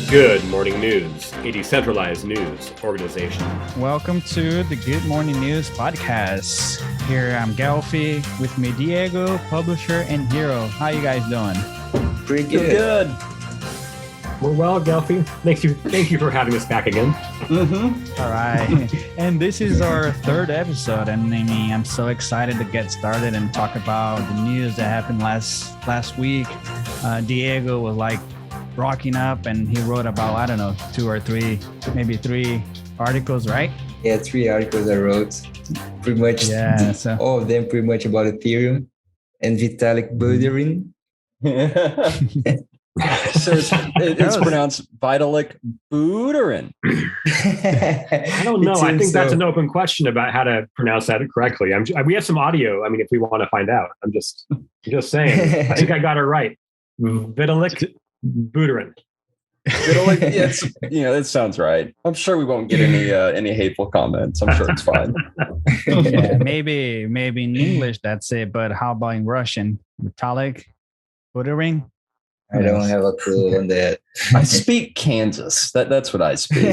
Good Morning News, a decentralized news organization. Welcome to the Good Morning News podcast. Here I'm Gelfi, with me Diego, publisher, and Hero. How you guys doing? Pretty good. We're well, Gelfi. Thank you for having us back again. All right. And this is our third episode, and I mean, I'm so excited to get started and talk about the news that happened last week. Diego was like rocking up, and he wrote about, I don't know, 2 or 3, maybe 3 articles, right? Yeah, 3 articles I wrote. Pretty much, all of them pretty much about Ethereum and Vitalik Buterin. So it's pronounced Vitalik Buterin. I don't know. I think that's an open question about how to pronounce that correctly. We have some audio. I mean, if we want to find out, I'm just saying. I think I got it right. Vitalik Buterin. Yes, that sounds right. I'm sure we won't get any hateful comments. I'm sure it's fine. Yeah, maybe in English that's it, but how about in Russian? Vitalik Buterin? I don't have a clue on that. I speak Kansas. That's what I speak.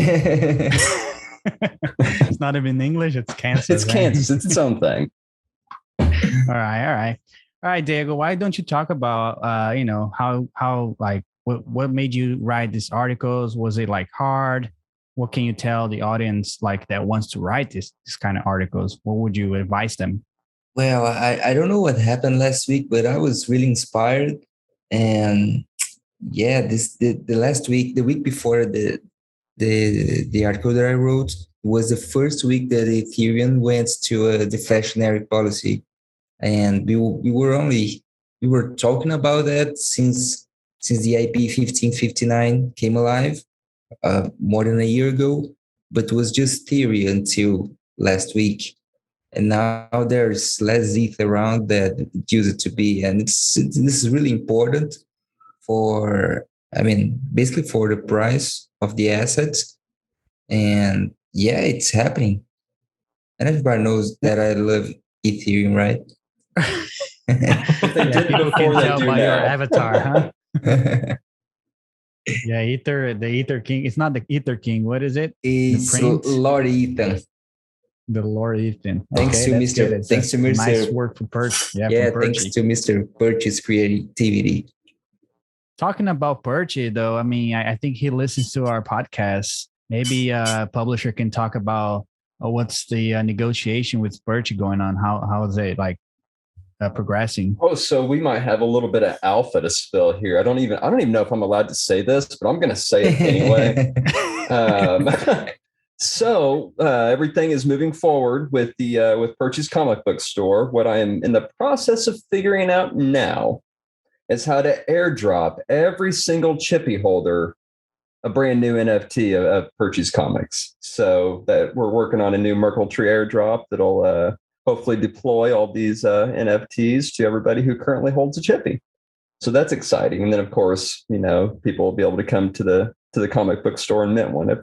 It's not even English. It's Kansas. It's Kansas. It's its own thing. All right, Diego. Why don't you talk about how like what made you write these articles? Was it like hard? What can you tell the audience like that wants to write this kind of articles? What would you advise them? Well, I don't know what happened last week, but I was really inspired. And yeah, the last week, the week before the article that I wrote was the first week that Ethereum went to a deflationary policy, and we were talking about that since the IP 1559 came alive more than a year ago, but it was just theory until last week. And now there's less ETH around that it used to be. And this is really important basically for the price of the assets. And yeah, it's happening. And everybody knows that I love Ethereum, right? People can tell by your avatar, huh? Yeah, the Ether King. It's not the Ether King. What is it? It's Lord Ethan. The Lord Ethan. Thanks to Mr. Nice work for Perch. Yeah, thanks to Mr. Perch's creativity. Talking about Perchy, though, I mean, I think he listens to our podcast. Maybe a publisher can talk about what's the negotiation with Perchy going on. How is it like progressing? Oh, so we might have a little bit of alpha to spill here. I don't even know if I'm allowed to say this, but I'm going to say it anyway. So everything is moving forward with Perchy's comic book store. What I am in the process of figuring out now is how to airdrop every single chippy holder a brand new NFT of Perchy's comics. So that we're working on a new Merkle Tree airdrop that'll hopefully deploy all these NFTs to everybody who currently holds a chippy. So that's exciting. And then of course, people will be able to come to the comic book store and mint one if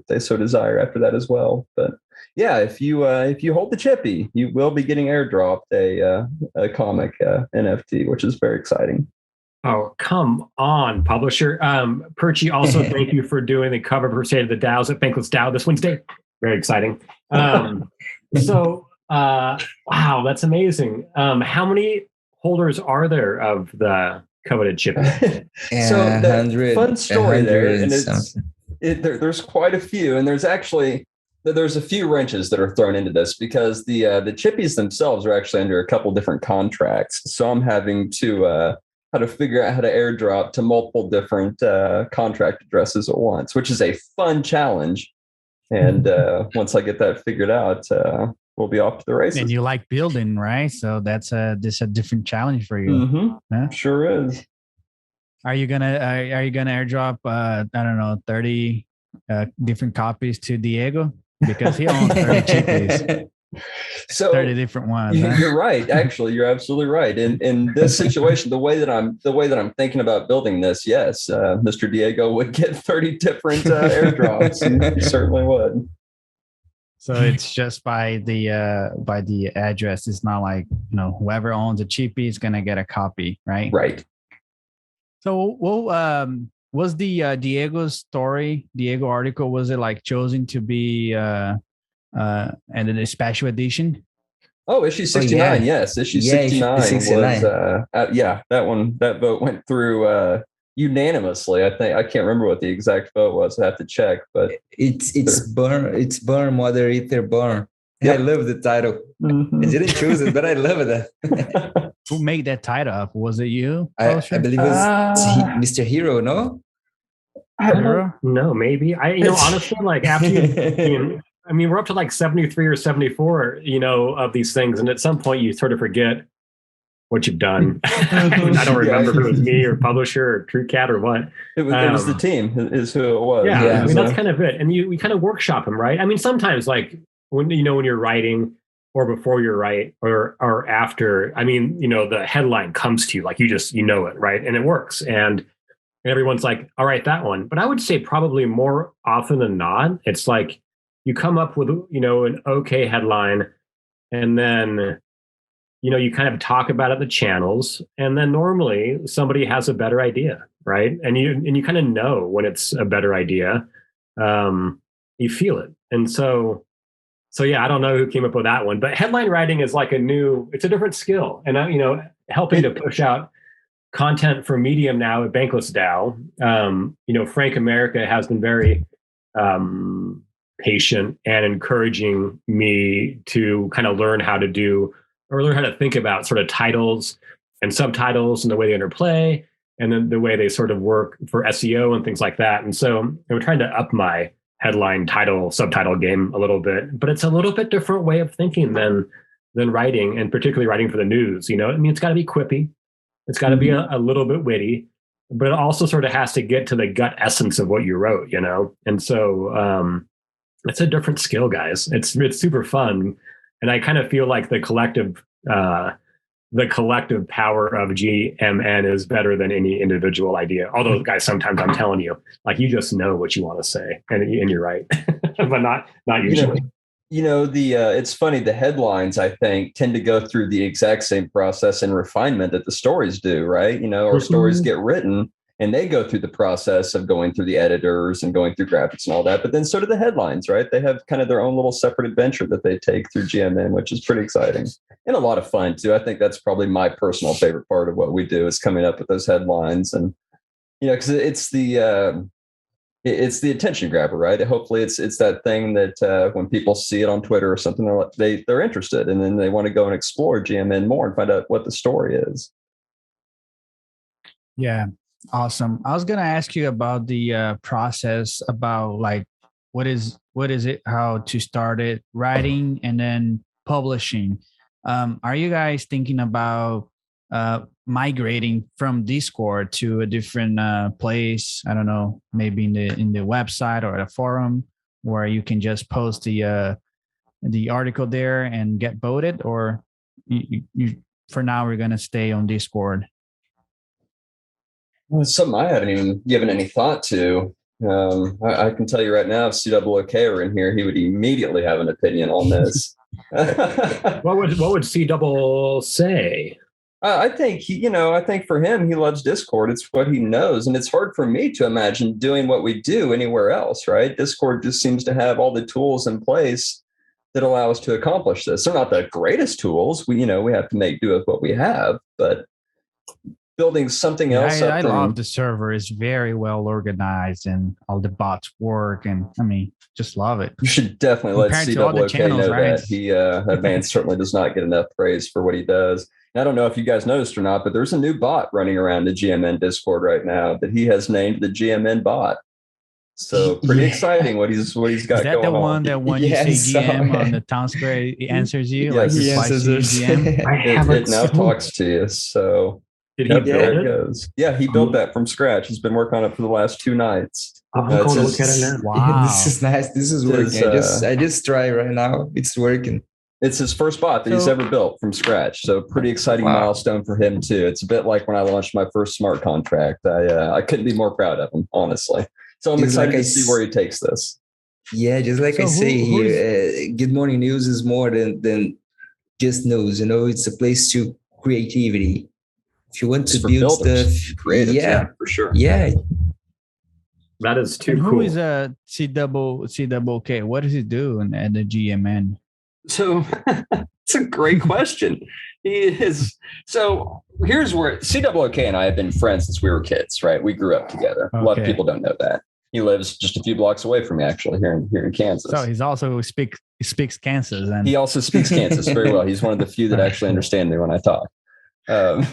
they so desire after that as well. But yeah, if you hold the chippy, you will be getting airdropped a comic NFT, which is very exciting. Oh, come on, publisher. Perchy, also thank you for doing the cover for State of the DAOs at Bankless DAO this Wednesday. Very exciting. Wow, that's amazing. How many holders are there of the coveted chippy? So the fun story there, and there's quite a few, and there's a few wrenches that are thrown into this because the chippies themselves are actually under a couple different contracts. So I'm having to how to figure out how to airdrop to multiple different contract addresses at once, which is a fun challenge. And once I get that figured out, we'll be off to the races. And you like building, right? So that's a different challenge for you. Mm-hmm. Huh? Sure is. Are you gonna airdrop 30 different copies to Diego because he owns 30 chippies? So 30 different ones. Huh? You're right. Actually, you're absolutely right. In this situation, the way that I'm thinking about building this, yes, Mr. Diego would get 30 different airdrops. He certainly would. So it's just by the address. It's not like whoever owns a chippy is gonna get a copy, right? Right. So we'll was the Diego article, was it like chosen to be and then a special edition? Oh, issue 69. Yes, issue 69 was that vote went through unanimously. I think I can't remember what the exact vote was. I have to check, but it's Burn Mother Ether Burn. Yep. I love the title. Mm-hmm. I didn't choose it, but I love it. Who made that title up? Was it you? I believe it was Mr. Hero, no? I don't know, maybe. Honestly, like after we're up to like 73 or 74, of these things. And at some point you sort of forget what you've done. I don't remember if it was me or publisher or TrueCat or what. It was the team is who it was. Yeah. That's kind of it. And we kind of workshop them, right? I mean, sometimes like when you're writing or before you write or after, the headline comes to you, like you just, it, right? And it works. And everyone's like, all right, that one. But I would say probably more often than not, it's like you come up with, an okay headline, and then, you kind of talk about it in the channels, and then normally somebody has a better idea, right? And you kind of know when it's a better idea. You feel it. And so yeah, I don't know who came up with that one, but headline writing is like it's a different skill. And helping to push out content for Medium now at Bankless DAO. Frank America has been very patient and encouraging me to kind of learn how to think about sort of titles and subtitles and the way they interplay, and then the way they sort of work for SEO and things like that. And so I'm trying to up my headline, title, subtitle game a little bit, but it's a little bit different way of thinking than writing, and particularly writing for the news. It's got to be quippy. It's got to be a little bit witty, but it also sort of has to get to the gut essence of what you wrote, And so it's a different skill, guys. It's super fun. And I kind of feel like the collective power of GMN is better than any individual idea. Although, guys, sometimes I'm telling you, like, you just know what you want to say, and you're right, but not usually. It's funny. The headlines, I think, tend to go through the exact same process and refinement that the stories do, right? Or stories get written and they go through the process of going through the editors and going through graphics and all that. But then so do the headlines, right? They have kind of their own little separate adventure that they take through GMN, which is pretty exciting and a lot of fun too. I think that's probably my personal favorite part of what we do, is coming up with those headlines. And, because it's the attention grabber, right? Hopefully it's that thing that when people see it on Twitter or something, they're interested, and then they want to go and explore GMN more and find out what the story is. Yeah. Awesome. I was going to ask you about the process, about like, what is it, how to start it, writing and then publishing. Are you guys thinking about migrating from Discord to a different place? I don't know, maybe in the website or a forum where you can just post the article there and get voted, or you for now we're going to stay on Discord? Well, it's something I haven't even given any thought to. I can tell you right now, if COOK were in here, he would immediately have an opinion on this. What would C-double say? I think I think for him, he loves Discord. It's what he knows, and it's hard for me to imagine doing what we do anywhere else, right? Discord just seems to have all the tools in place that allow us to accomplish this. They're not the greatest tools. We have to make do with what we have, but building something else. I love the server. Is very well organized and all the bots work. And just love it. You should definitely let COOK know that that man certainly does not get enough praise for what he does. And I don't know if you guys noticed or not, but there's a new bot running around the GMN Discord right now that he has named the GMN bot. So pretty exciting what he's got going on. Is that the one that when you say GM on the town square, it answers you? Yes. Like he answers GM? It now talks to you. So did he build it? Goes. Yeah, he built that from scratch. He's been working on it for the last 2 nights. I'm going to look at it now. Wow. Yeah, this is nice. This is working. I just try right now. It's working. It's his first bot that he's ever built from scratch. So pretty exciting milestone for him too. It's a bit like when I launched my first smart contract. I couldn't be more proud of him, honestly. So I'm excited to see where he takes this. Yeah, just like I say here, Good Morning News is more than just news. It's a place to creativity. If you want to build stuff, creative, for sure. Yeah, That is too cool. Who is a CKK? What does he do at the GMN? So it's a great question. He is. So here's where CKK and I have been friends since we were kids, right? We grew up together. Okay. A lot of people don't know that. He lives just a few blocks away from me, actually, here in Kansas. So he's also speaks Kansas. And he also speaks Kansas very well. He's one of the few that actually understand me when I talk.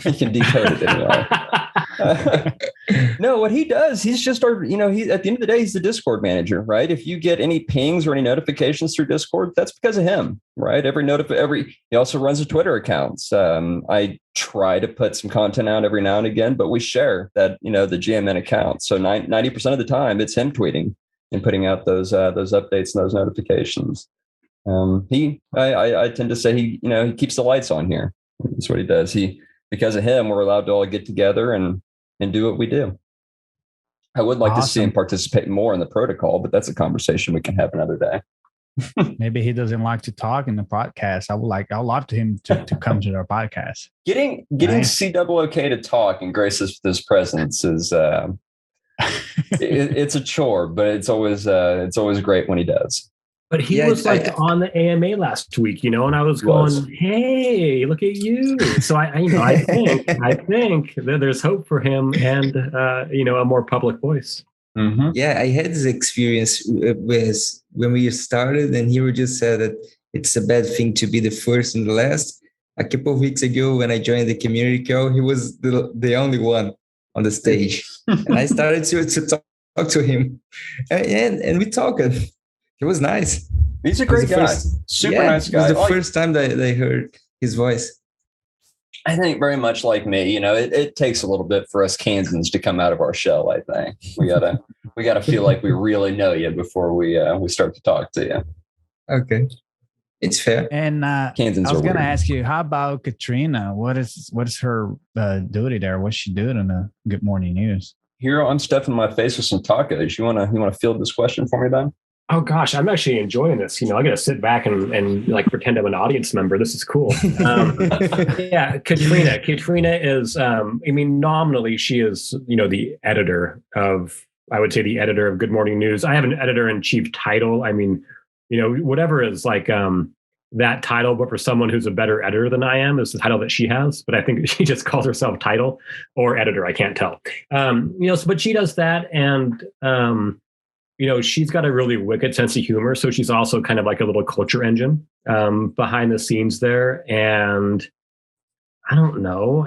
He can decode it anyway. No, what he does, he's just our, he at the end of the day, he's the Discord manager, right? If you get any pings or any notifications through Discord, that's because of him, right? He also runs a Twitter accounts. I try to put some content out every now and again, but we share that, the GMN account. So 90% of the time it's him tweeting and putting out those updates and those notifications. I tend to say he keeps the lights on here. That's what he does. Because of him, we're allowed to all get together and do what we do. I would like to see him participate more in the protocol, but that's a conversation we can have another day. Maybe he doesn't like to talk in the podcast. I'd love him to come to our podcast. Getting CKK to talk and grace us with his presence is it's a chore, but it's always great when he does. But he was on the AMA last week, and I was going, "Hey, look at you!" So I think that there's hope for him and a more public voice. Mm-hmm. Yeah, I had this experience with when we started, and he just said that it's a bad thing to be the first and the last. A couple of weeks ago, when I joined the community call, he was the only one on the stage, and I started to talk to him, and we talked. It was nice. He's a great guy. Super nice guy. It was the first time that I heard his voice. I think very much like me, it takes a little bit for us Kansans to come out of our shell. I think we gotta feel like we really know you before we start to talk to you. Okay, it's fair. And Kansans. I was going to ask you, how about Katrina? What is her duty there? What's she doing in the Good Morning News? Hero, I'm stuffing my face with some tacos. You wanna field this question for me, Ben? Oh gosh, I'm actually enjoying this. I got to sit back and like pretend I'm an audience member. This is cool. Yeah, Katrina. Katrina is, nominally she is, the editor of, I would say the editor of Good Morning News. I have an editor-in-chief title. Whatever is like that title, but for someone who's a better editor than I am is the title that she has. But I think she just calls herself title or editor. I can't tell. But she does that, and she's got a really wicked sense of humor. So she's also kind of like a little culture engine behind the scenes there. And I don't know.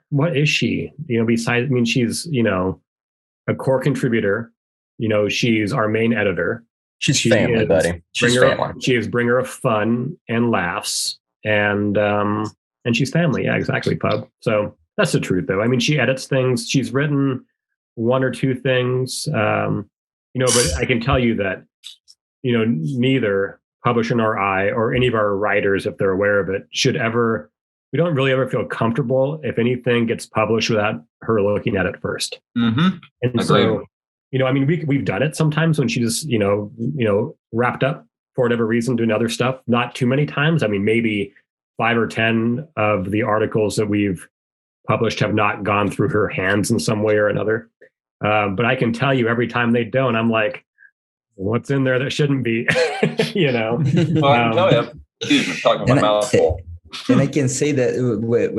What is she? Besides, she's, a core contributor. She's our main editor. She's family, buddy. She's family. She is bringer of fun and laughs. And she's family. Yeah, exactly, Pub. So that's the truth, though. She edits things. She's written one or two things. But I can tell you that, neither publisher nor I or any of our writers, if they're aware of it, we don't really ever feel comfortable if anything gets published without her looking at it first. Mm-hmm. And agreed. So, we've done it sometimes when she just, wrapped up for whatever reason doing other stuff. Not too many times. Maybe 5 or 10 of the articles that we've published have not gone through her hands in some way or another. But I can tell you every time they don't, I'm like, what's in there that shouldn't be, Well, I can tell you, excuse me, talking about mouthful. And I can say that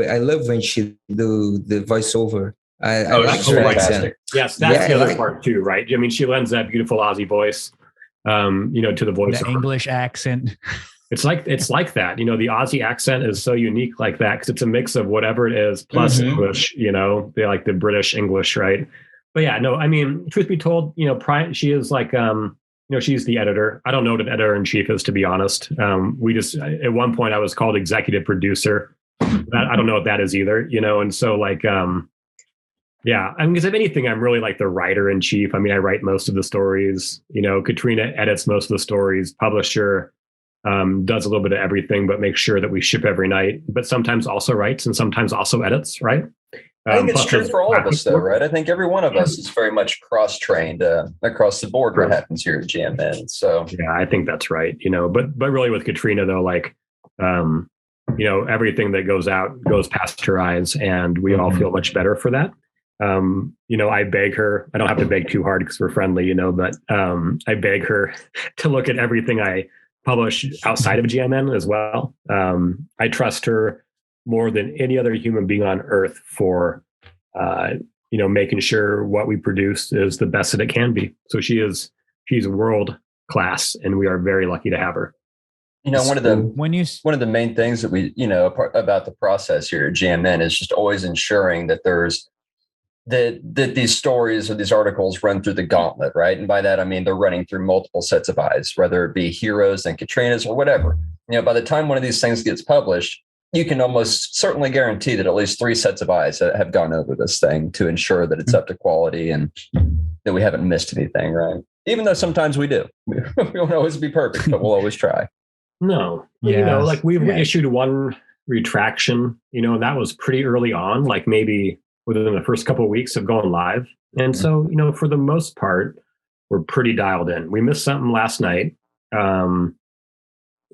I love when she do the voiceover. I like her accent. Yes, that's the other part too, right? She lends that beautiful Aussie voice, to the voiceover. The English accent. It's like that. The Aussie accent is so unique like that because it's a mix of whatever it is plus English. They like the British English, right? But yeah, no, truth be told, she is like, she's the editor. I don't know what an editor-in-chief is, to be honest. We just, at one point I was called executive producer. I don't know what that is either, and so like, because if anything, I'm really like the writer-in-chief. I write most of the stories, Katrina edits most of the stories, publisher does a little bit of everything, but makes sure that we ship every night, but sometimes also writes and sometimes also edits, right? I think it's true for all of us, though, right? I think every one of us is very much cross-trained across the board. What happens here at GMN? So yeah, I think that's right. But really with Katrina though, like, everything that goes out goes past her eyes, and we all feel much better for that. I beg her. I don't have to beg too hard because we're friendly, but I beg her to look at everything I publish outside of GMN as well. I trust her more than any other human being on earth for, making sure what we produce is the best that it can be. So she's world class, and we are very lucky to have her. One of the main things that we, about the process here at GMN is just always ensuring that there's that these stories or these articles run through the gauntlet, right? And by that, I mean, they're running through multiple sets of eyes, whether it be heroes and Katrinas or whatever. By the time one of these things gets published, you can almost certainly guarantee that at least 3 sets of eyes have gone over this thing to ensure that it's up to quality and that we haven't missed anything, right? Even though sometimes we do. We won't always be perfect, but we'll always try. No, we've issued one retraction, and that was pretty early on, like maybe within the first couple of weeks of going live. And so, for the most part, we're pretty dialed in. We missed something last night that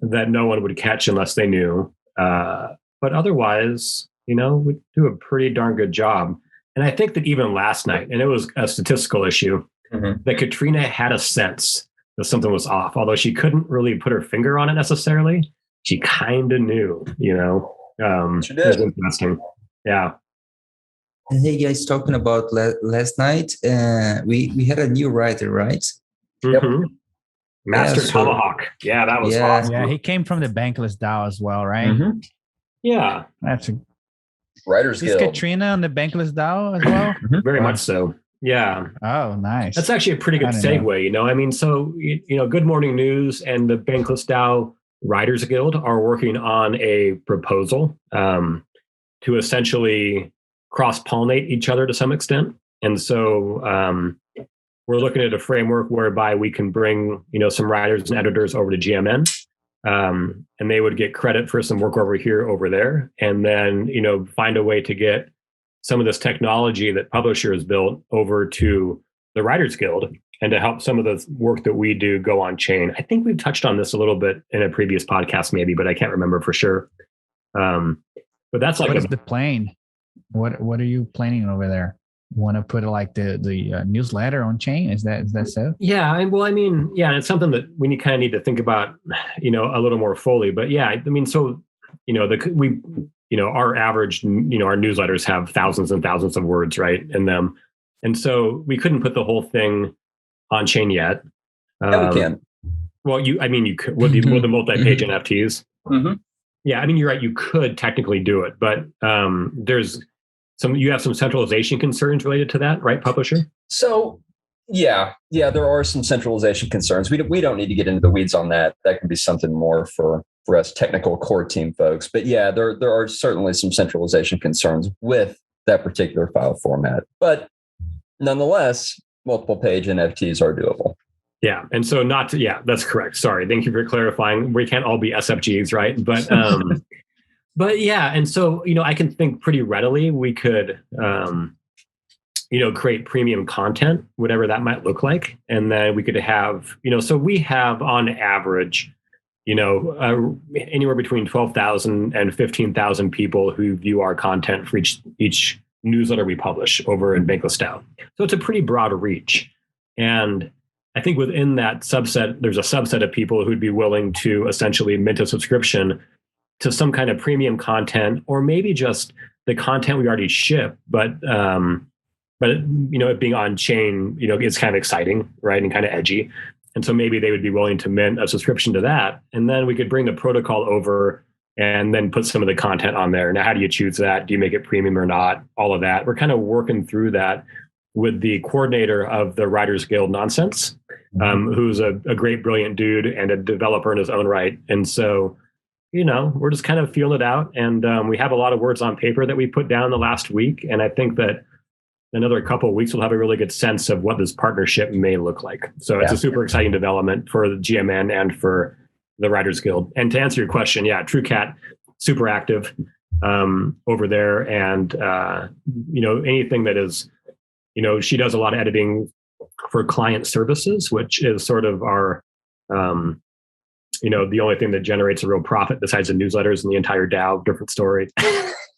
no one would catch unless they knew. But otherwise, we do a pretty darn good job. And I think that even last night, and it was a statistical issue, that Katrina had a sense that something was off, although she couldn't really put her finger on it necessarily. She kind of knew, She did. It was interesting. Yeah. And hey guys, talking about last night, we had a new writer, right? Mm-hmm. Master Tomahawk. Yeah, that was awesome. Yeah, he came from the Bankless DAO as well, right? Mm-hmm. Yeah. That's a Writers Guild. Is Katrina on the Bankless DAO as well? Very much so. Yeah. Oh, nice. That's actually a pretty good segue, So, Good Morning News and the Bankless DAO Writers Guild are working on a proposal to essentially cross-pollinate each other to some extent. And so we're looking at a framework whereby we can bring, some writers and editors over to GMN, and they would get credit for some work over there. And then, find a way to get some of this technology that publishers built over to the Writers Guild and to help some of the work that we do go on chain. I think we've touched on this a little bit in a previous podcast, maybe, but I can't remember for sure. But that's like the plane. What are you planning over there? Want to put the newsletter on chain? Is that so? Yeah, it's something that we kind of need to think about, a little more fully. But yeah, so our average, our newsletters have thousands and thousands of words, right, in them, and so we couldn't put the whole thing on chain yet. Yeah, we can. Well, you could with the multi-page NFTs. Mm-hmm. Yeah, you're right. You could technically do it, but you have some centralization concerns related to that, right, publisher? So, yeah, there are some centralization concerns. We don't need to get into the weeds on that. That can be something more for us technical core team folks. But yeah, there are certainly some centralization concerns with that particular file format. But nonetheless, multiple page NFTs are doable. Yeah. And so that's correct. Sorry. Thank you for clarifying. We can't all be SFGs, right? But but yeah. And so, I can think pretty readily we could, create premium content, whatever that might look like. And then we could have, so we have on average, anywhere between 12,000 and 15,000 people who view our content for each newsletter we publish over in Bankless DAO. So it's a pretty broad reach. And I think within that subset, there's a subset of people who'd be willing to essentially mint a subscription to some kind of premium content, or maybe just the content we already ship, but it being on chain, is kind of exciting, right, and kind of edgy. And so maybe they would be willing to mint a subscription to that, and then we could bring the protocol over and then put some of the content on there. Now, how do you choose that? Do you make it premium or not? All of that. We're kind of working through that with the coordinator of the Writers Guild Nonsense, who's a great, brilliant dude and a developer in his own right. And so, we're just kind of feeling it out. And we have a lot of words on paper that we put down the last week. And I think that another couple of weeks, we'll have a really good sense of what this partnership may look like. So it's a super exciting development for the GMN and for the Writers Guild. And to answer your question, TrueCat, super active over there. And, anything that is, she does a lot of editing for client services, which is sort of our the only thing that generates a real profit besides the newsletters and the entire DAO, different story.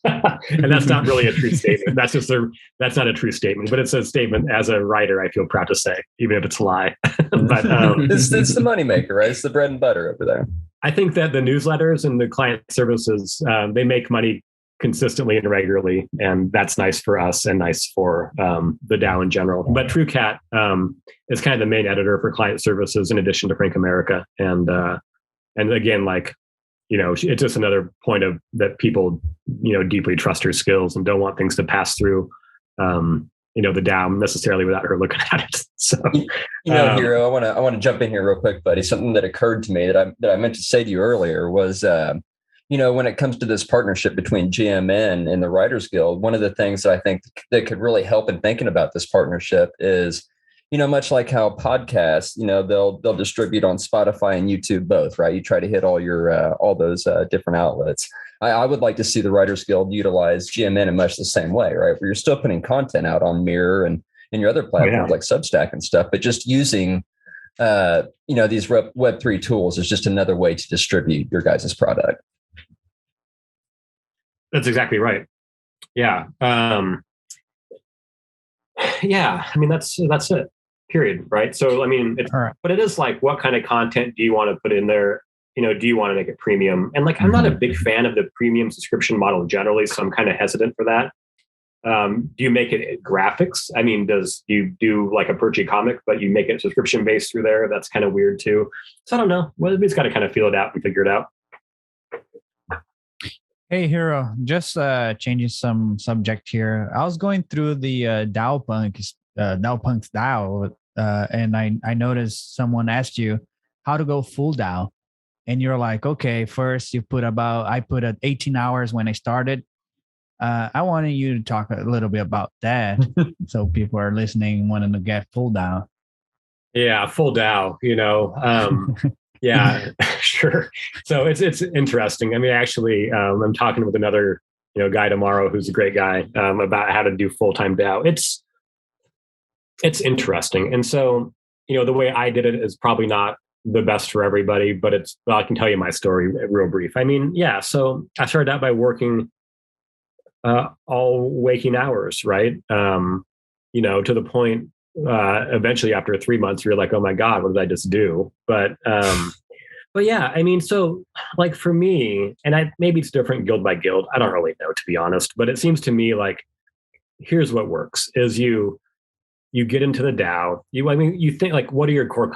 And that's not really a true statement. That's not a true statement, but it's a statement as a writer, I feel proud to say, even if it's a lie. But it's the moneymaker, right? It's the bread and butter over there. I think that the newsletters and the client services, they make money consistently and regularly, and that's nice for us and nice for the DAO in general. But TrueCat is kind of the main editor for client services in addition to Frank America, and again, like, it's just another point of that people deeply trust her skills and don't want things to pass through the DAO necessarily without her looking at it. So Hero, I want to jump in here real quick, buddy. Something that occurred to me that I meant to say to you earlier was when it comes to this partnership between GMN and the Writers Guild, one of the things that I think that could really help in thinking about this partnership is, much like how podcasts, they'll distribute on Spotify and YouTube both, right? You try to hit all those different outlets. I would like to see the Writers Guild utilize GMN in much the same way, right? Where you're still putting content out on Mirror and your other platforms like Substack and stuff, but just using these Web3 tools is just another way to distribute your guys' product. That's exactly right. Yeah. Yeah. I mean, that's it. Period. Right. So, I mean, but it is like, what kind of content do you want to put in there? Do you want to make it premium? And like, I'm not a big fan of the premium subscription model generally, so I'm kind of hesitant for that. Do you make it graphics? I mean, you do like a Perchy comic, but you make it subscription based through there? That's kind of weird too. So I don't know. Well, we've got to kind of feel it out and figure it out. Hey, Hero, just changing some subject here. I was going through the DAOpunk's DAO, and I noticed someone asked you how to go full DAO. And you're like, okay, first I put 18 hours when I started. I wanted you to talk a little bit about that. So people are listening, wanting to get full DAO. Yeah, full DAO, yeah, sure. So it's interesting. I mean, actually, I'm talking with another, guy tomorrow who's a great guy about how to do full-time DAO. It's interesting. And so, the way I did it is probably not the best for everybody, but I can tell you my story real brief. I mean, yeah. So I started out by working all waking hours, right? To the point, eventually after 3 months, you're like, oh my God, what did I just do? But yeah, I mean, so like for me, and maybe it's different guild by guild. I don't really know, to be honest, but it seems to me like, here's what works is you get into the DAO. You think like, what are your core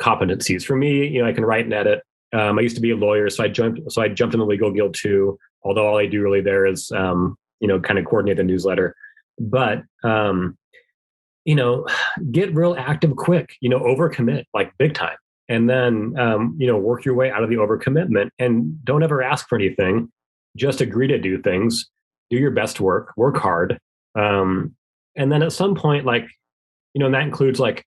competencies? For me, I can write and edit. I used to be a lawyer, so I jumped in the legal guild too. Although all I do really there is, kind of coordinate the newsletter. But get real active quick. Overcommit like big time, and then work your way out of the overcommitment. And don't ever ask for anything. Just agree to do things. Do your best work. Work hard. And then at some point, like, and that includes like,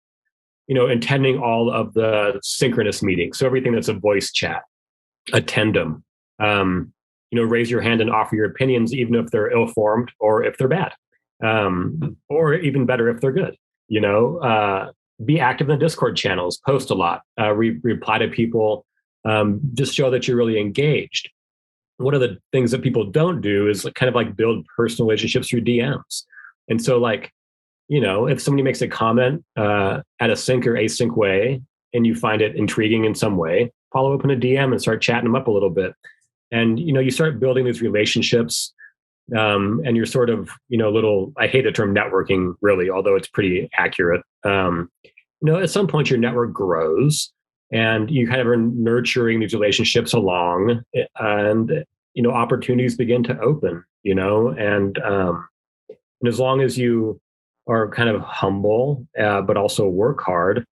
attending all of the synchronous meetings. So everything that's a voice chat, attend them, raise your hand and offer your opinions, even if they're ill-formed or if they're bad, or even better, if they're good, be active in the Discord channels, post a lot, reply to people, just show that you're really engaged. One of the things that people don't do is kind of like build personal relationships through DMs. And so like, if somebody makes a comment at a sync or async way, and you find it intriguing in some way, follow up in a DM and start chatting them up a little bit. And, you start building these relationships, and you're sort of, I hate the term networking really, although it's pretty accurate. At some point your network grows and you kind of are nurturing these relationships along, and, opportunities begin to open, and as long as you are kind of humble, but also work hard,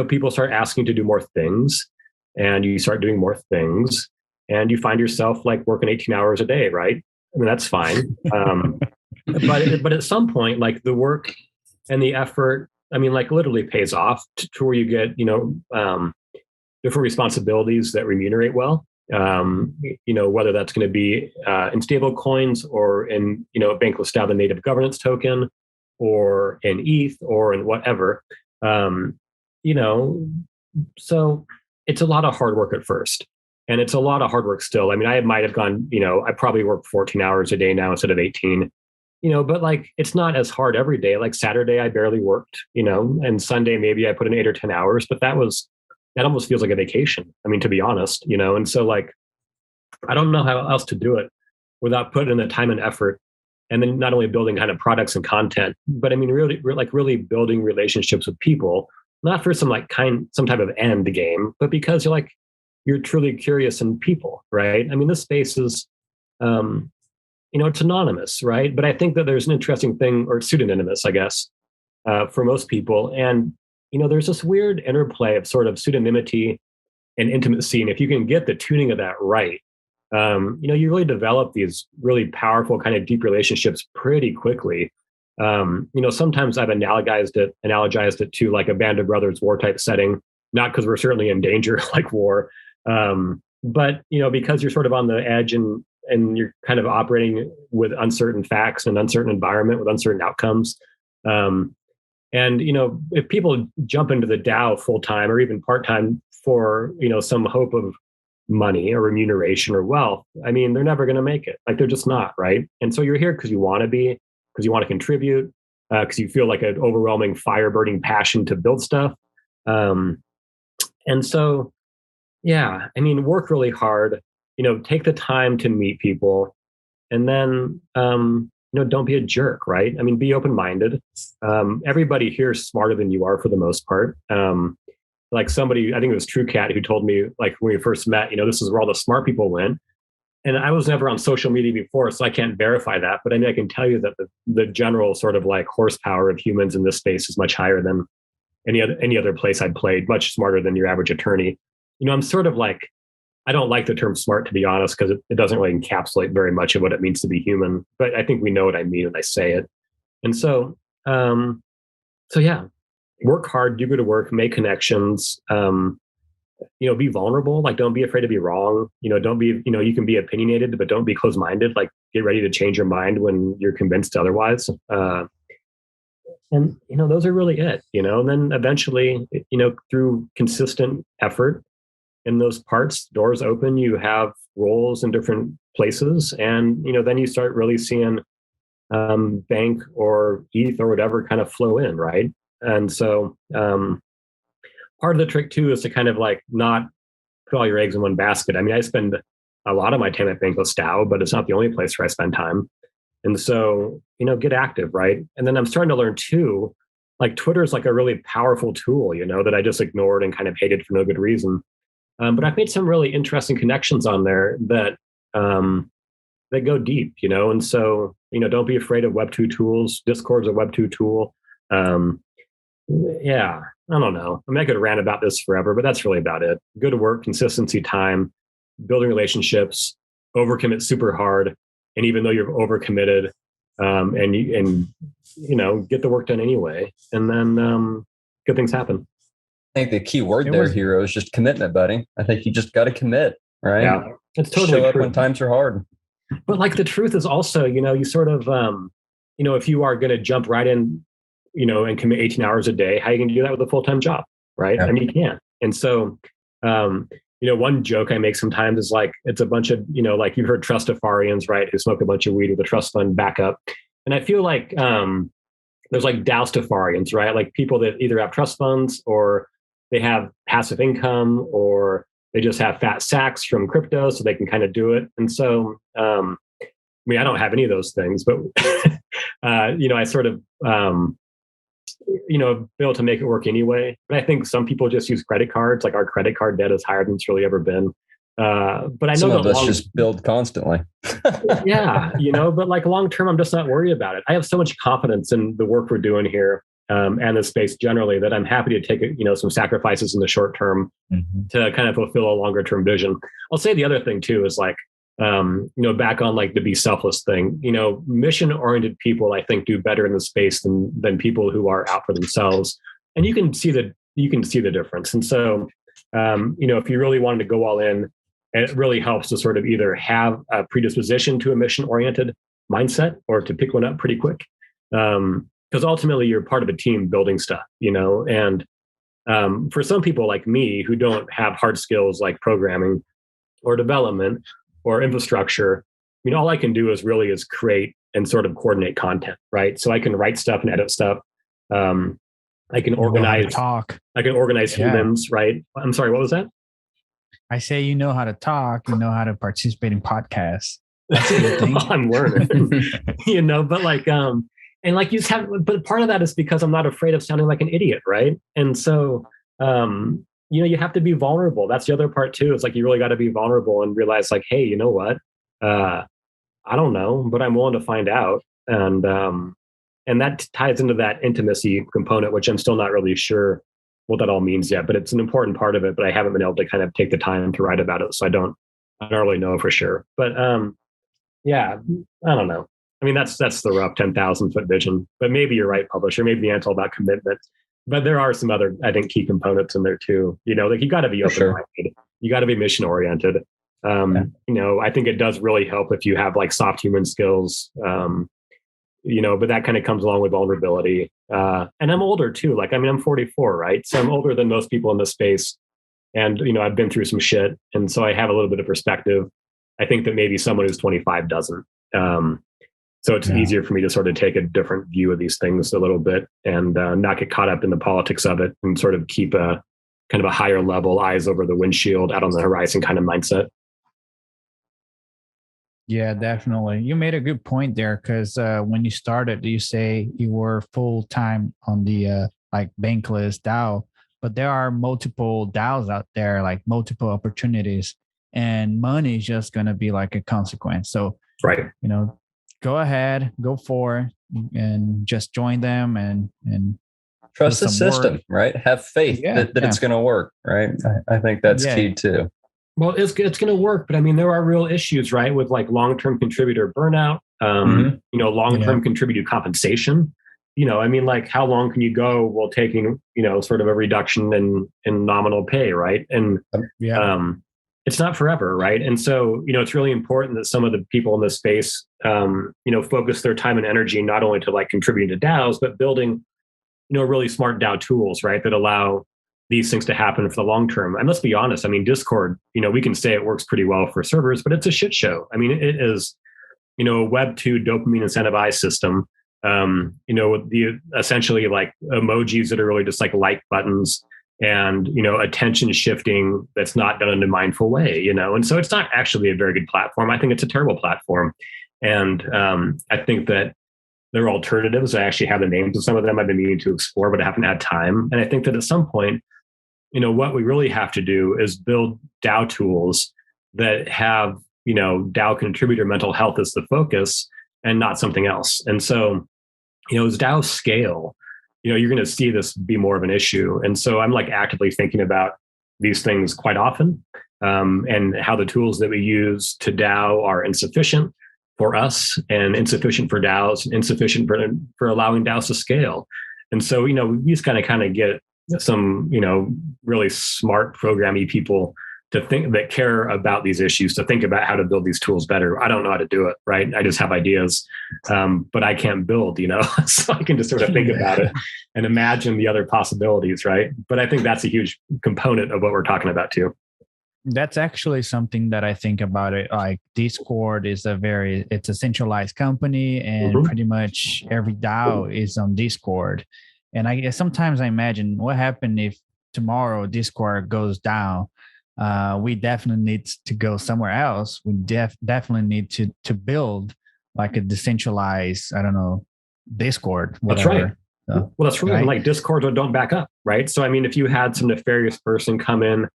people start asking to do more things, and you start doing more things, and you find yourself like working 18 hours a day, right? I mean, that's fine. But at some point, like the work and the effort, I mean, like literally pays off to where you get, different responsibilities that remunerate well. Whether that's going to be in stable coins or in, bankless style, the native governance token, or in ETH or in whatever. So it's a lot of hard work at first. And it's a lot of hard work still. I mean, I might have gone, I probably work 14 hours a day now instead of 18, but like, it's not as hard every day. Like Saturday, I barely worked, and Sunday, maybe I put in 8 or 10 hours, but that almost feels like a vacation. I mean, to be honest, and so like, I don't know how else to do it without putting in the time and effort. And then not only building kind of products and content, but I mean, really building relationships with people, not for some type of end game, but because you're truly curious in people, right? I mean, this space is, it's anonymous, right? But I think that there's an interesting thing, or pseudonymous, I guess, for most people. And, there's this weird interplay of sort of pseudonymity and intimacy. And if you can get the tuning of that right, you really develop these really powerful kind of deep relationships pretty quickly. Sometimes I've analogized it to like a Band of Brothers war type setting, not because we're certainly in danger like war, but because you're sort of on the edge and you're kind of operating with uncertain facts and uncertain environment with uncertain outcomes. And if people jump into the DAO full time or even part time for some hope of money or remuneration or wealth, I mean, they're never going to make it. Like, they're just not, right? And so you're here because you want to be, because you want to contribute, because you feel like an overwhelming fire burning passion to build stuff. And so, yeah, I mean, work really hard, take the time to meet people, and then, don't be a jerk, right? I mean, be open-minded. Everybody here is smarter than you are for the most part. Like somebody, I think it was True Cat, who told me, like, when we first met, this is where all the smart people went. And I was never on social media before, so I can't verify that. But I mean, I can tell you that the general sort of like horsepower of humans in this space is much higher than any other place I'd played, much smarter than your average attorney. I'm sort of like, I don't like the term smart, to be honest, because it doesn't really encapsulate very much of what it means to be human. But I think we know what I mean when I say it. And so, yeah. Work hard, do good work, make connections, be vulnerable. Like, don't be afraid to be wrong. Don't be, you can be opinionated, but don't be closed-minded. Like, get ready to change your mind when you're convinced otherwise. And, those are really it, and then eventually, through consistent effort in those parts, doors open, you have roles in different places. And, then you start really seeing bank or ETH or whatever kind of flow in, right? And so part of the trick too is to kind of like not put all your eggs in one basket. I mean, I spend a lot of my time at Bankless Style, but it's not the only place where I spend time. And so, get active, right? And then I'm starting to learn too, like Twitter is like a really powerful tool, that I just ignored and kind of hated for no good reason. But I've made some really interesting connections on there that go deep, and so, don't be afraid of Web2 tools. Discord's a Web2 tool. Yeah, I don't know. I mean, I could rant about this forever, but that's really about it. Good work, consistency, time, building relationships, overcommit super hard. And even though you're overcommitted, get the work done anyway. And then good things happen. I think the key word hero, is just commitment, buddy. I think you just got to commit, right? Yeah, it's totally show up true. when times are hard. But like the truth is also, you sort of, if you are going to jump right in, and commit 18 hours a day, how are you going to do that with a full-time job, right? Yeah. I mean, you can't. And so, one joke I make sometimes is like, it's a bunch of, like you've heard trustafarians, right, who smoke a bunch of weed with a trust fund backup. And I feel like there's like Dowstafarians, right? Like people that either have trust funds or they have passive income or they just have fat sacks from crypto so they can kind of do it. And so, I mean, I don't have any of those things, but, I sort of, be able to make it work anyway. But I think some people just use credit cards. Like our credit card debt is higher than it's really ever been. But I know some of us just build constantly. Yeah, but like long term, I'm just not worried about it. I have so much confidence in the work we're doing here and the space generally that I'm happy to take some sacrifices in the short term to kind of fulfill a longer term vision. I'll say the other thing too is like back on like the be selfless thing, mission oriented people, I think, do better in the space than people who are out for themselves. And you can see the difference. And so, if you really wanted to go all in, it really helps to sort of either have a predisposition to a mission oriented mindset or to pick one up pretty quick. Because ultimately you're part of a team building stuff, and For some people like me who don't have hard skills like programming or development or infrastructure, all I can do is create and sort of coordinate content, right? So I can write stuff and edit stuff. I can organize talk. I can organize humans, right? I'm sorry, what was that? I say you know how to talk, you know how to participate in podcasts. That's a good thing. I'm learning, but like, and like you just have, but part of that is because I'm not afraid of sounding like an idiot, right? And so, you have to be vulnerable. That's the other part too. It's like you really got to be vulnerable and realize, like, hey, you know what? I don't know, but I'm willing to find out, and that ties into that intimacy component, which I'm still not really sure what that all means yet. But it's an important part of it. But I haven't been able to kind of take the time to write about it, so I don't really know for sure. But yeah, I don't know. I mean, that's the rough 10,000-foot vision. But maybe you're right, publisher. Maybe the answer's all about commitment. But there are some other, I think, key components in there too. Like you got to be open-minded. Sure. You got to be mission-oriented. I think it does really help if you have like soft human skills. But that kind of comes along with vulnerability. And I'm older too. Like, I mean, I'm 44, right? So I'm older than most people in this space. And, I've been through some shit. And so I have a little bit of perspective. I think that maybe someone who's 25 doesn't. So it's easier for me to sort of take a different view of these things a little bit and not get caught up in the politics of it and sort of keep a kind of a higher level, eyes over the windshield, out on the horizon kind of mindset. Yeah, definitely. You made a good point there because when you started, you say you were full time on the like bankless DAO, but there are multiple DAOs out there, like multiple opportunities, and money is just going to be like a consequence. So, right, go ahead, go for it, and just join them and trust the system, right? Have faith that it's going to work, right? I think that's key too. Well, it's going to work, but I mean, there are real issues, right? With like long-term contributor burnout, long-term contributor compensation. I mean, like how long can you go while taking, sort of a reduction in nominal pay, right? And it's not forever, right? And so, it's really important that some of the people in this space, focus their time and energy not only to like contributing to DAOs, but building, really smart DAO tools, right, that allow these things to happen for the long term. And let's be honest, I mean, Discord, we can say it works pretty well for servers, but it's a shit show. I mean, it is, a Web2 dopamine incentivized system, with the essentially like emojis that are really just like buttons and, attention shifting that's not done in a mindful way, and so it's not actually a very good platform. I think it's a terrible platform. And I think that there are alternatives. I actually have the names of some of them I've been meaning to explore, but I haven't had time. And I think that at some point, what we really have to do is build DAO tools that have, DAO contributor mental health as the focus and not something else. And so, as DAOs scale, you're going to see this be more of an issue. And so I'm like actively thinking about these things quite often, and how the tools that we use to DAO are insufficient for us and insufficient for DAOs, insufficient for allowing DAOs to scale. And so, we just kind of get some, really smart programming people to think that care about these issues, to think about how to build these tools better. I don't know how to do it, right? I just have ideas, but I can't build, so I can just sort of think about it and imagine the other possibilities, right? But I think that's a huge component of what we're talking about too. That's actually something that I think about it. Like Discord is it's a centralized company, and pretty much every DAO is on Discord. And I guess sometimes I imagine what happened if tomorrow Discord goes down. We definitely need to go somewhere else. We definitely need to build like a decentralized, I don't know, Discord, whatever. That's right. Well, that's right. Like Discord don't back up, right? So, I mean, if you had some nefarious person come in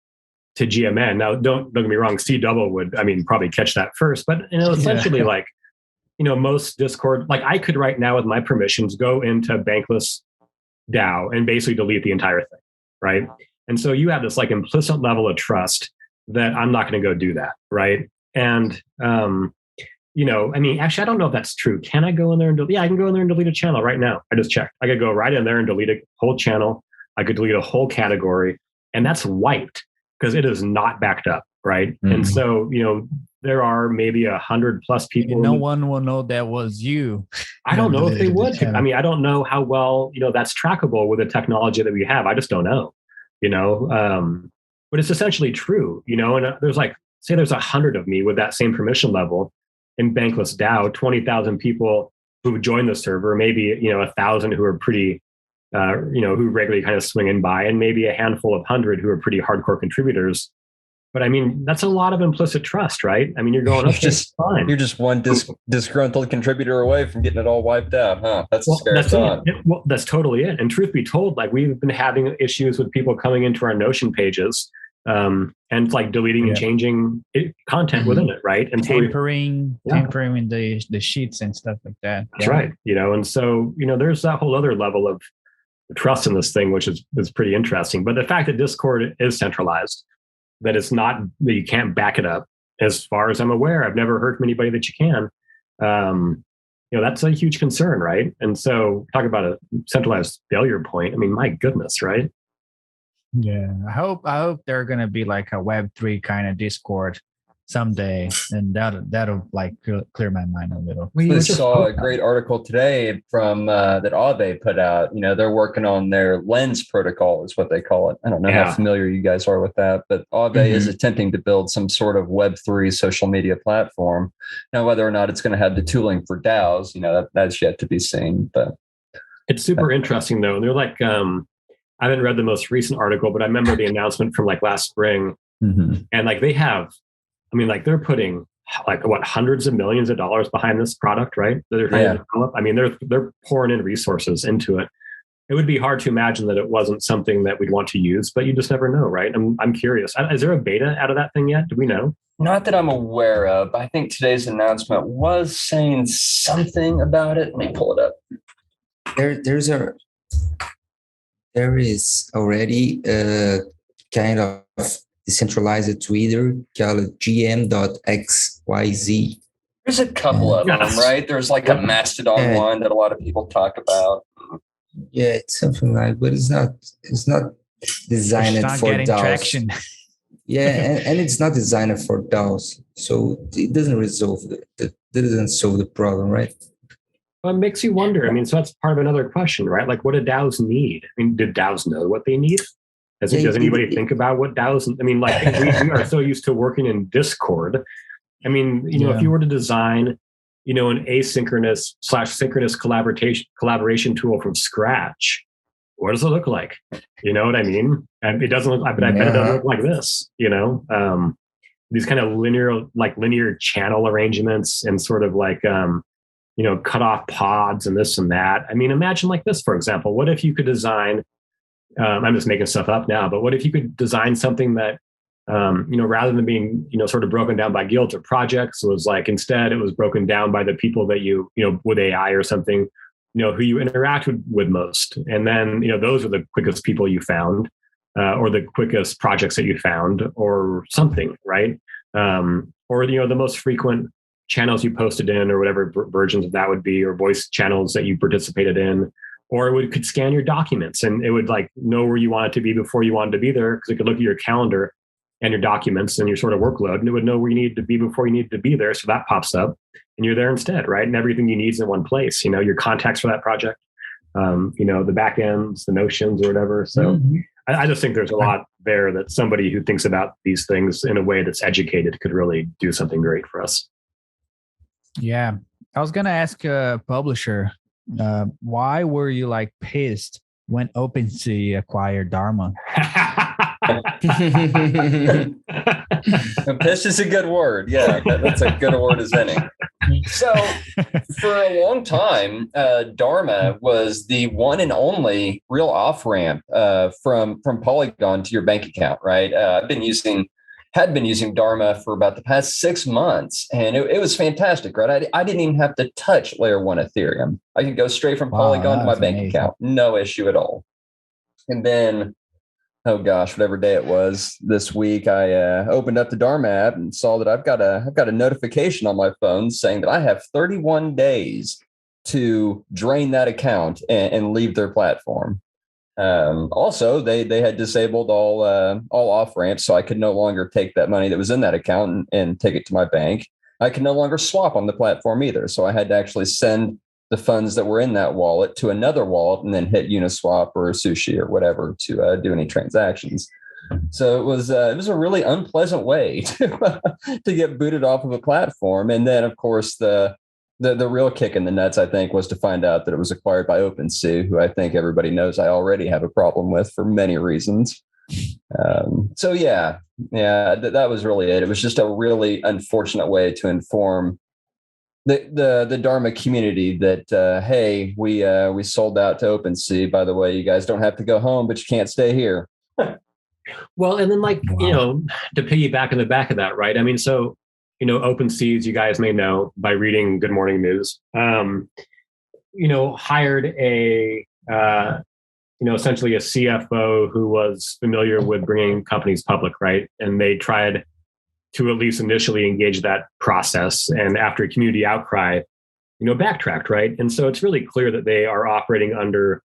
to GMN, now don't get me wrong, C-Double would, probably catch that first. But, essentially like, most Discord, like I could right now with my permissions go into Bankless DAO and basically delete the entire thing, right? And so you have this like implicit level of trust that I'm not going to go do that, right? And actually, I don't know if that's true. Can I go in there and delete? Yeah, I can go in there and delete a channel right now. I just checked. I could go right in there and delete a whole channel. I could delete a whole category, and that's wiped because it is not backed up, right? Mm-hmm. And so there are maybe 100+ people. And no one will know that was you. I don't know if they would. I don't know how well, that's trackable with the technology that we have. I just don't know. but it's essentially true, and there's like, say there's 100 of me with that same permission level in Bankless DAO, 20,000 people who join the server, maybe, 1,000 who are pretty, who regularly kind of swing in by, and maybe a handful of 100 who are pretty hardcore contributors. But I mean, that's a lot of implicit trust, right? I mean, you're going, okay, fine. You're just one disgruntled contributor away from getting it all wiped out, huh? That's a scary thought. That's totally it. And truth be told, like, we've been having issues with people coming into our Notion pages and like deleting and changing content within it, right? And tampering with the sheets and stuff like that. That's right. And so, there's that whole other level of trust in this thing, which is pretty interesting. But the fact that Discord is centralized, that it's not, that you can't back it up, as far as I'm aware, I've never heard from anybody that you can. That's a huge concern, right? And so, talk about a centralized failure point. I mean, my goodness, right? Yeah, I hope they're gonna be like a Web3 kind of Discord someday, and that'll like clear my mind a little. We just saw a great article today from that Aave put out. They're working on their Lens protocol, is what they call it. I don't know how familiar you guys are with that, but Aave is attempting to build some sort of Web3 social media platform. Now, whether or not it's going to have the tooling for DAOs, that's yet to be seen. But it's super interesting, though. They're like, I haven't read the most recent article, but I remember the announcement from like last spring, and like they have. I mean, like they're putting like hundreds of millions of dollars behind this product, right? That they're trying to develop. I mean, they're pouring in resources into it. It would be hard to imagine that it wasn't something that we'd want to use, but you just never know, right? I'm curious. Is there a beta out of that thing yet? Do we know? Not that I'm aware of. I think today's announcement was saying something about it. Let me pull it up. There is already a kind of decentralized Twitter called gm.xyz. There's a couple of them, right? There's like a Mastodon one that a lot of people talk about. Yeah, it's something like, but it's not designed for DAOs. Traction. Yeah, and it's not designed for DAOs, so it doesn't solve the problem, right? Well, it makes you wonder. I mean, so that's part of another question, right? Like, what do DAOs need? I mean, do DAOs know what they need? Does anybody think about what DAOs? I mean, like we are so used to working in Discord. I mean, if you were to design, an asynchronous/synchronous collaboration tool from scratch, what does it look like? You know what I mean? And it doesn't look. But I bet it doesn't look like this. These kind of linear channel arrangements and sort of like cut off pods and this and that. I mean, imagine like this, for example. What if you could design? I'm just making stuff up now, but what if you could design something that, rather than being, sort of broken down by guilds or projects, was like, instead it was broken down by the people that with AI or something, who you interact with most. And then, those are the quickest people you found, or the quickest projects that you found or something, right? Or, the most frequent channels you posted in, or whatever versions of that would be, or voice channels that you participated in. Or it could scan your documents and it would like know where you want it to be before you wanted to be there, because it could look at your calendar and your documents and your sort of workload, and it would know where you needed to be before you needed to be there. So that pops up and you're there instead, right? And everything you need is in one place, your contacts for that project, the back ends, the notions or whatever. So I just think there's a lot there that somebody who thinks about these things in a way that's educated could really do something great for us. Yeah. I was going to ask a publisher, why were you like pissed when OpenSea acquired Dharma? Pissed is a good word. Yeah, that's a good word as any. So for a long time, Dharma was the one and only real off-ramp from Polygon to your bank account, right? Had been using Dharma for about the past 6 months, and it was fantastic, right? I didn't even have to touch layer 1 Ethereum. I could go straight from Polygon to my bank account. No issue at all. And then, oh gosh, whatever day it was this week, I opened up the Dharma app and saw that I've got a notification on my phone saying that I have 31 days to drain that account and leave their platform. Also, they had disabled all off ramps, so I could no longer take that money that was in that account and take it to my bank. I could no longer swap on the platform either, so I had to actually send the funds that were in that wallet to another wallet and then hit Uniswap or Sushi or whatever to do any transactions. So it was a really unpleasant way to get booted off of a platform. And then, of course, the real kick in the nuts, I think, was to find out that it was acquired by OpenSea, who I think everybody knows I already have a problem with for many reasons. So that was really it. It was just a really unfortunate way to inform the Dharma community that hey, we sold out to OpenSea. By the way, you guys don't have to go home, but you can't stay here. Well, and then to piggyback in the back of that, right? I mean, so, OpenSea, you guys may know by reading Good Morning News, hired essentially a CFO who was familiar with bringing companies public, right? And they tried to at least initially engage that process. And after a community outcry, backtracked, right? And so it's really clear that they are operating under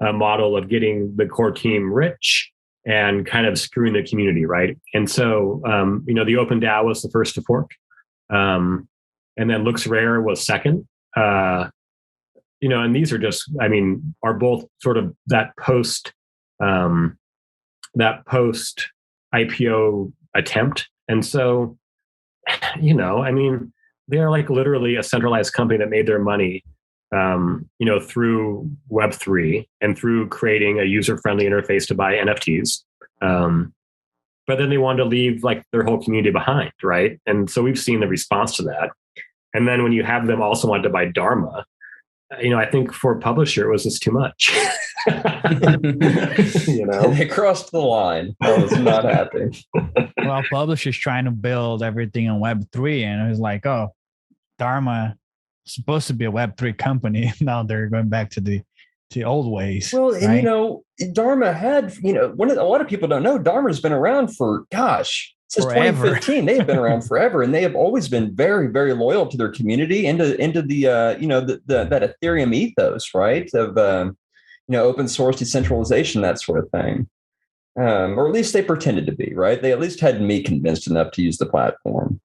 a model of getting the core team rich and kind of screwing the community, right? And so, the Open DAO was the first to fork. And then LooksRare was second. And these are just, are both sort of that post IPO attempt. And so, they're like literally a centralized company that made their money through Web3 and through creating a user-friendly interface to buy NFTs. But then they wanted to leave like their whole community behind, right? And so we've seen the response to that. And then when you have them also want to buy Dharma, I think for a publisher, it was just too much. They crossed the line. I was not happy. Well, publishers trying to build everything on Web3, and it was like, oh, Dharma supposed to be a Web3 company. Now they're going back to the old ways. Well, right? and Dharma had, a lot of people don't know, Dharma's been around for, since forever. 2015. They have been around forever, and they have always been very, very loyal to their community, into the that Ethereum ethos, right? Of open source decentralization, that sort of thing. Or at least they pretended to be, right? They at least had me convinced enough to use the platform.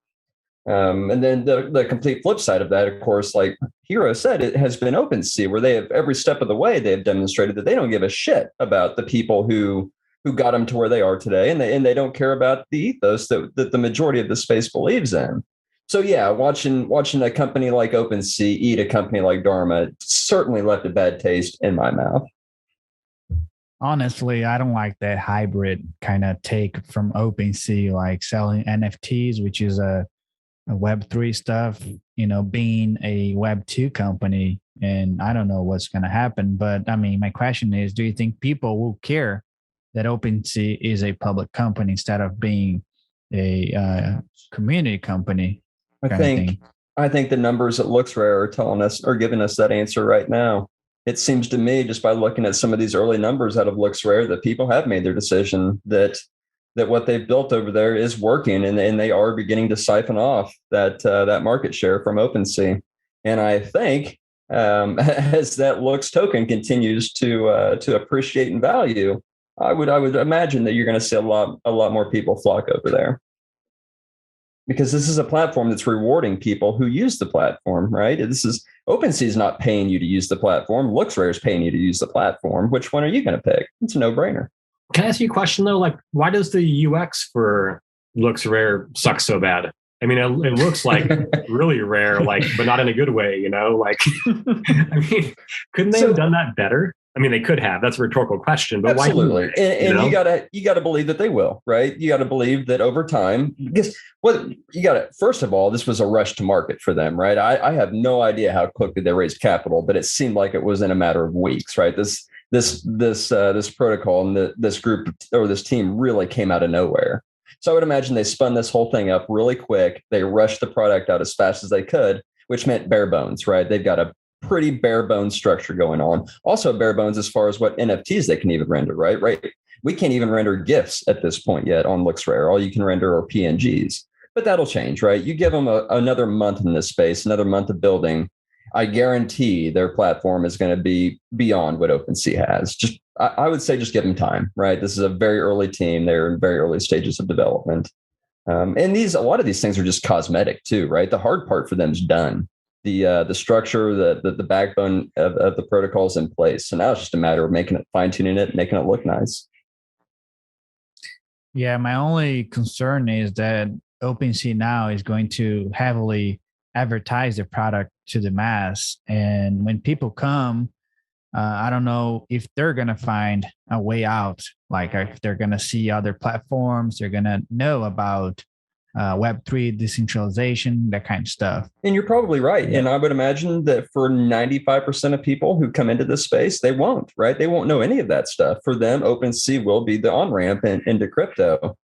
And then the complete flip side of that, of course, like Hiro said, it has been OpenSea, where they have every step of the way, they have demonstrated that they don't give a shit about the people who got them to where they are today. And they don't care about the ethos that the majority of the space believes in. So yeah, watching a company like OpenSea eat a company like Dharma certainly left a bad taste in my mouth. Honestly, I don't like that hybrid kind of take from OpenSea, like selling NFTs, which is a Web3 stuff, being a Web2 company. And I don't know what's going to happen. But my question is, do you think people will care that OpenSea is a public company instead of being a community company? I think the numbers at LooksRare are giving us that answer right now. It seems to me, just by looking at some of these early numbers out of LooksRare, that people have made their decision that what they've built over there is working, and they are beginning to siphon off that market share from OpenSea. And I think as that Looks token continues to appreciate in value, I would imagine that you're going to see a lot more people flock over there, because this is a platform that's rewarding people who use the platform, right? OpenSea is not paying you to use the platform. LooksRare is paying you to use the platform. Which one are you going to pick? It's a no-brainer. Can I ask you a question though? Like, why does the UX for LooksRare suck so bad? It looks like really rare, but not in a good way, couldn't they have done that better? They could have. That's a rhetorical question, but absolutely. Why? And you gotta believe that they will, right? You gotta believe that over time, because first of all, this was a rush to market for them, right? I have no idea how quickly they raised capital, but it seemed like it was in a matter of weeks, right? This protocol and this group or this team really came out of nowhere. So I would imagine they spun this whole thing up really quick. They rushed the product out as fast as they could, which meant bare bones, right? They've got a pretty bare bones structure going on. Also bare bones as far as what NFTs they can even render, right? We can't even render GIFs at this point yet on LooksRare. All you can render are PNGs. But that'll change, right? You give them another month in this space, another month of building, I guarantee their platform is going to be beyond what OpenSea has. I would say just give them time, right? This is a very early team. They're in very early stages of development. And a lot of these things are just cosmetic too, right? The hard part for them is done. the structure, the backbone of the protocols in place. So now it's just a matter of fine tuning it, making it look nice. Yeah, my only concern is that OpenSea now is going to heavily advertise their product to the mass, and when people come, I don't know if they're going to find a way out. Like if they're going to see other platforms, they're going to know about Web3, decentralization, that kind of stuff. And you're probably right. Yeah. And I would imagine that for 95% of people who come into this space, they won't, right? They won't know any of that stuff. For them, OpenSea will be the on-ramp into crypto.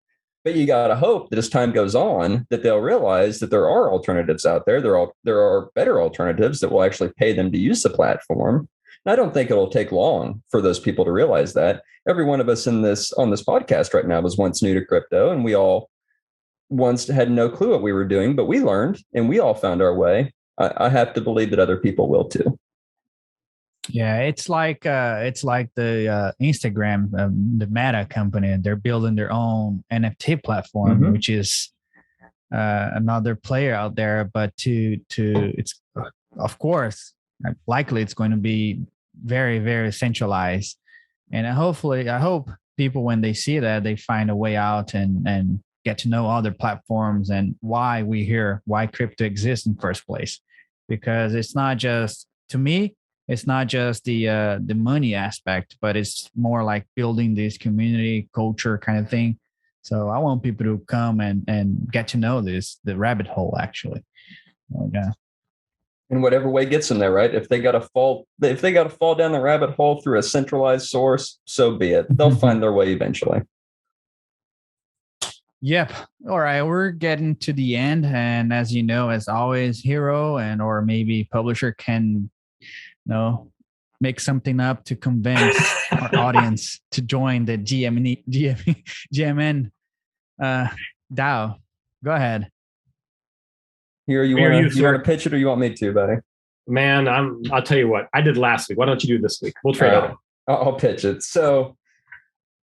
But you got to hope that as time goes on, that they'll realize that there are alternatives out there. There are better alternatives that will actually pay them to use the platform. And I don't think it'll take long for those people to realize that. Every one of us on this podcast right now was once new to crypto, and we all once had no clue what we were doing, but we learned and we all found our way. I have to believe that other people will too. Yeah, it's like the Instagram, the Meta company. They're building their own NFT platform, which is another player out there. But it's of course likely it's going to be very, very centralized. And I hope people, when they see that, they find a way out and get to know other platforms and why crypto exists in the first place. Because it's not just, to me, it's not just the money aspect, but it's more like building this community culture kind of thing. So I want people to come and get to know the rabbit hole, actually. Okay. In whatever way gets them there, right? If they got to fall down the rabbit hole through a centralized source, so be it. They'll find their way eventually. Yep. All right. We're getting to the end. And as you know, as always, Hero or maybe publisher can, make something up to convince our audience to join the GMN DAO. Go ahead. Here, you want to pitch it, or you want me to, buddy? Man, I'll tell you what I did last week. Why don't you do this week? We'll trade it. I'll pitch it. So,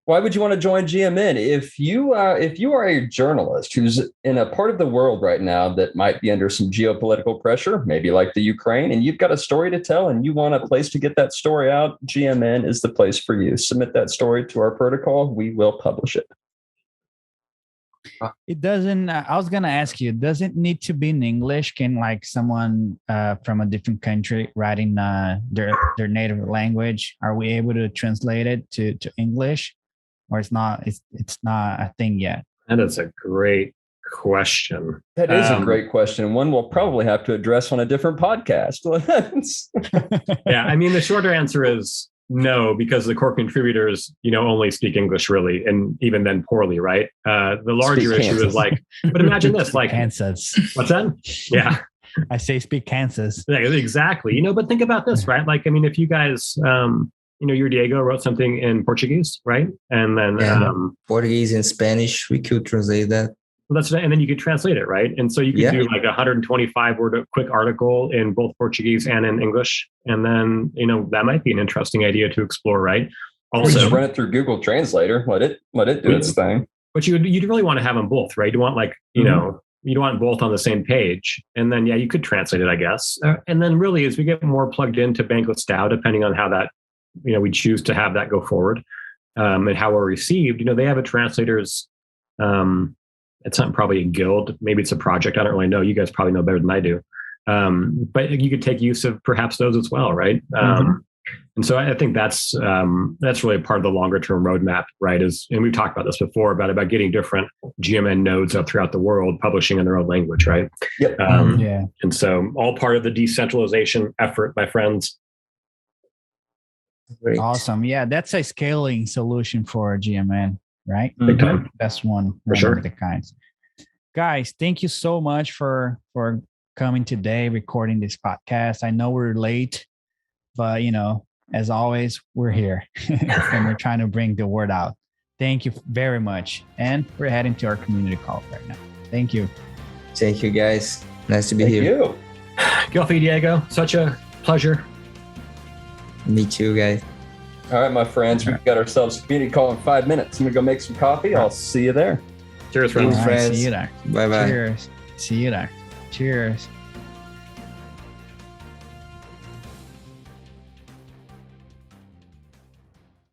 why would you want to join GMN? If you are a journalist who's in a part of the world right now that might be under some geopolitical pressure, maybe like the Ukraine, and you've got a story to tell and you want a place to get that story out, GMN is the place for you. Submit that story to our protocol. We will publish it. It doesn't, I was going to ask you, does it need to be in English? Can like someone from a different country writing their native language, are we able to translate it to English? Or it's not a thing yet? That is a great question. That is a great question. One we'll probably have to address on a different podcast. Yeah, I mean, the shorter answer is no, because the core contributors, only speak English really, and even then poorly, right? The larger issue is like, but imagine this, like Kansas. What's that? Yeah. I say speak Kansas. Yeah, exactly. But think about this, right? Like, I mean, if you guys, you, Diego, wrote something in Portuguese, right? And then Portuguese and Spanish, we could translate that. Well, and then you could translate it, right? And so you could do like a 125-word quick article in both Portuguese and in English. And then, that might be an interesting idea to explore, right? Also, just run it through Google Translator, let it do its thing. But you'd really want to have them both, right? You want you want both on the same page. And then, you could translate it, I guess. And then really, as we get more plugged into Bankless DAO, depending on how that, we choose to have that go forward and how we're received, they have a translators, it's not probably a guild. Maybe it's a project. I don't really know. You guys probably know better than I do. But you could take use of perhaps those as well, right? And so I think that's really a part of the longer term roadmap, right? And we've talked about this before about getting different GMN nodes up throughout the world, publishing in their own language, right? Yep. And so all part of the decentralization effort, my friends. Great. Awesome. Yeah, that's a scaling solution for GMN, right? Big time. That's one for sure. Of the kinds. Guys, thank you so much for coming today, recording this podcast. I know we're late, but as always, we're here and we're trying to bring the word out. Thank you very much. And we're heading to our community call right now. Thank you. Thank you, guys. Nice to be here. You. Go for Diego. Such a pleasure. Me too, guys. All right, my friends, we've got ourselves a community call in 5 minutes. I'm going to go make some coffee. I'll see you there. Cheers, friends. Right, see you there. Bye-bye. Cheers. See you there. Cheers.